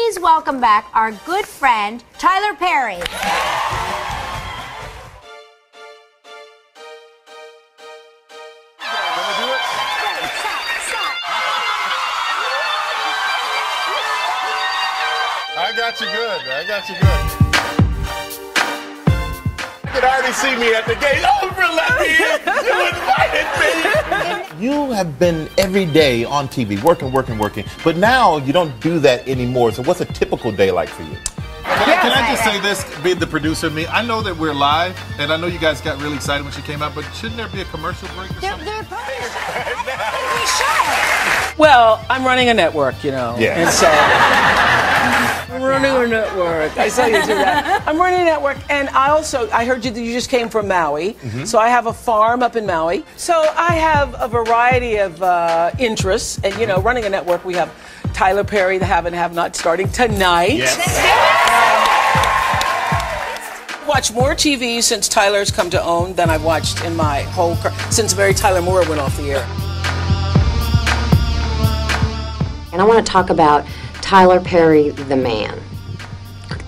please welcome back our good friend, Tyler Perry. I got you good. I got you good. You could already see me at the gate. Oprah, let me in. You invited me. You have been every day on TV, working. But now you don't do that anymore. So what's a typical day like for you? Can I just say this, being the producer of me? I know that we're live, and I know you guys got really excited when she came out, but shouldn't there be a commercial break or something? We should. Well, I'm running a network, you know. Yeah. And so I'm running a network. I saw you do that. I'm running a network, and I heard you just came from Maui. So I have a farm up in Maui. So I have a variety of interests, and you know, running a network, we have Tyler Perry, the Have and Have Not, starting tonight. Yes. Watched more TV since Tyler's come to OWN than I've watched in my whole career, since Mary Tyler Moore went off the air. And I want to talk about Tyler Perry, the man.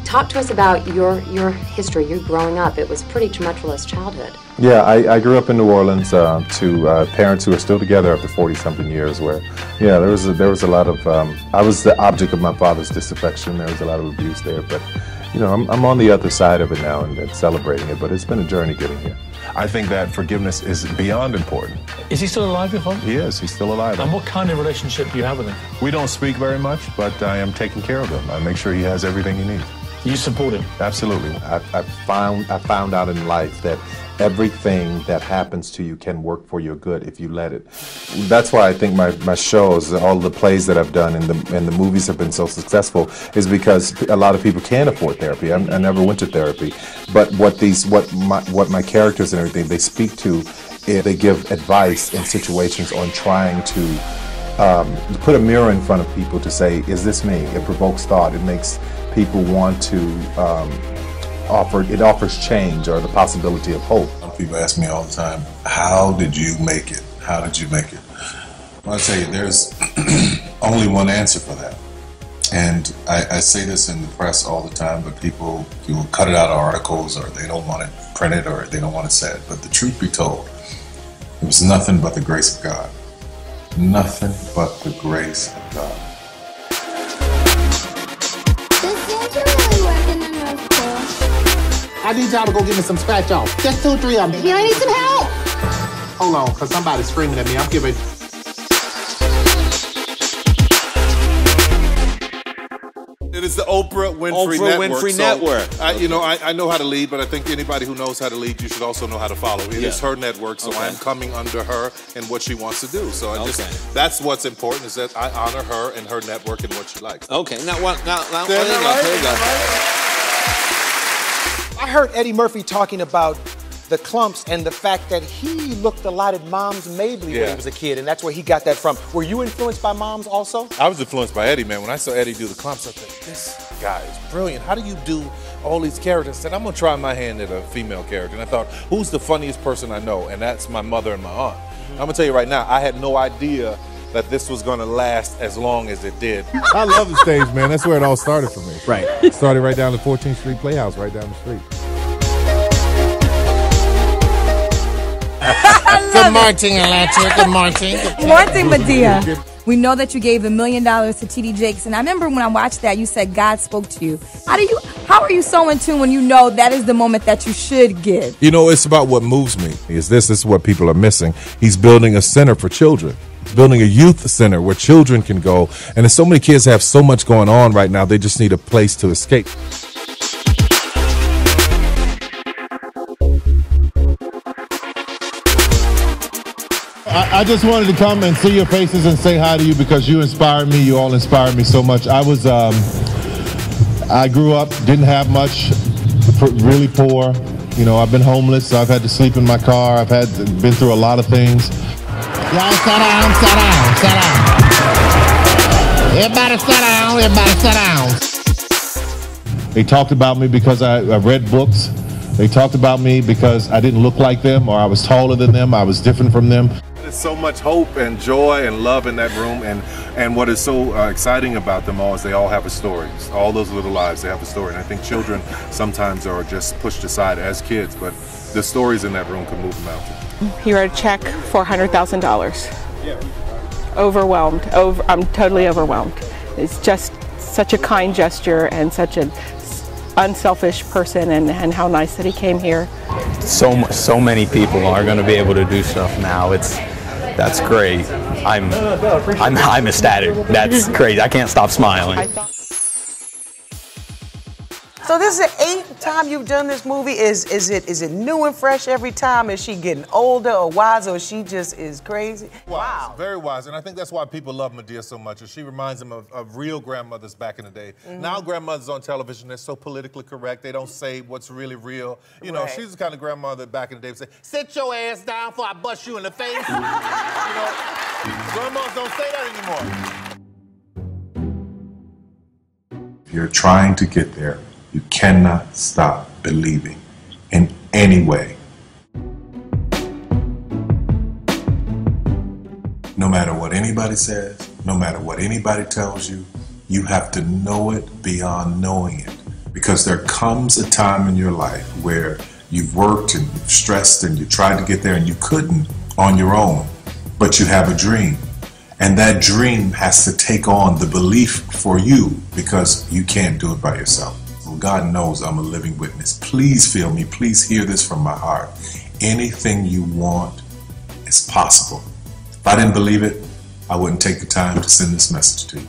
Talk to us about your history, your growing up. It was a pretty tumultuous childhood. Yeah, I grew up in New Orleans to parents who are still together after 40-something years. Where, yeah, there was a lot of. I was the object of my father's disaffection. There was a lot of abuse there, but you know, I'm on the other side of it now and celebrating it. But it's been a journey getting here. I think that forgiveness is beyond important. Is he still alive, your father? He is. He's still alive. And what kind of relationship do you have with him? We don't speak very much, but I am taking care of him. I make sure he has everything he needs. You support him? Absolutely. I found out in life that everything that happens to you can work for your good if you let it. That's why I think my shows, all the plays that I've done and the movies have been so successful, is because a lot of people can't afford therapy. I never went to therapy, but what my characters and everything they speak to, they give advice in situations on trying to put a mirror in front of people to say, is this me? It provokes thought. It makes people want to it offers change or the possibility of hope. People ask me all the time, how did you make it? How did you make it? Well, I tell you, there's only one answer for that. And I say this in the press all the time, but people will cut it out of articles, or they don't want it printed, or they don't want it said. But the truth be told, it was nothing but the grace of God. Nothing but the grace of God. I need y'all to go get me some scratch off. Just 2 or 3 of them. Yeah, I need some help. Hold on, because somebody's screaming at me. I'm giving. It is the Oprah Winfrey Network. I know how to lead, but I think anybody who knows how to lead, you should also know how to follow. It is her network, so I'm coming under her and what she wants to do. So that's what's important, is that I honor her and her network and what she likes. Okay, now there you go. I heard Eddie Murphy talking about the clumps and the fact that he looked a lot at Mom's Mabley when he was a kid, and that's where he got that from. Were you influenced by Mom's also? I was influenced by Eddie, man. When I saw Eddie do the clumps, I thought, this guy is brilliant. How do you do all these characters? I said, I'm going to try my hand at a female character. And I thought, who's the funniest person I know? And that's my mother and my aunt. I'm going to tell you right now, I had no idea that this was going to last as long as it did. I love the stage, man. That's where it all started for me. Right. It started right down the 14th Street Playhouse, right down the street. Good morning, Atlanta. Good morning. Good morning, Madea. We know that you gave $1 million to TD Jakes, and I remember when I watched that, you said God spoke to you. How are you so in tune when you know that is the moment that you should give? You know, it's about what moves me. This is what people are missing. He's building a center for children. He's building a youth center where children can go. And there's so many kids have so much going on right now, they just need a place to escape. I just wanted to come and see your faces and say hi to you because you inspired me. You all inspired me so much. I grew up, didn't have much, really poor. You know, I've been homeless, so I've had to sleep in my car. I've been through a lot of things. Y'all sit down. Everybody sit down. They talked about me because I read books. They talked about me because I didn't look like them, or I was taller than them, I was different from them. There's so much hope and joy and love in that room, and what is so exciting about them all is they all have a story. All those little lives, they have a story, and I think children sometimes are just pushed aside as kids, but the stories in that room can move a mountain. He wrote a check for $100,000. Overwhelmed. I'm totally overwhelmed. It's just such a kind gesture and such an unselfish person, and how nice that he came here. So many people are going to be able to do stuff now. That's great. I'm ecstatic. That's crazy. I can't stop smiling. So this is the 8th time you've done this movie. Is it new and fresh every time? Is she getting older or wiser, or she just is crazy? Wow. Very wise, and I think that's why people love Madea so much. She reminds them of real grandmothers back in the day. Now grandmothers on television, they're so politically correct. They don't say what's really real. You know, she's the kind of grandmother that back in the day would say, "Sit your ass down before I bust you in the face." You know, grandmas don't say that anymore. If you're trying to get there, you cannot stop believing in any way. No matter what anybody says, no matter what anybody tells you, you have to know it beyond knowing it. Because there comes a time in your life where you've worked and you've stressed and you tried to get there and you couldn't on your own, but you have a dream. And that dream has to take on the belief for you because you can't do it by yourself. God knows I'm a living witness. Please feel me. Please hear this from my heart. Anything you want is possible. If I didn't believe it, I wouldn't take the time to send this message to you.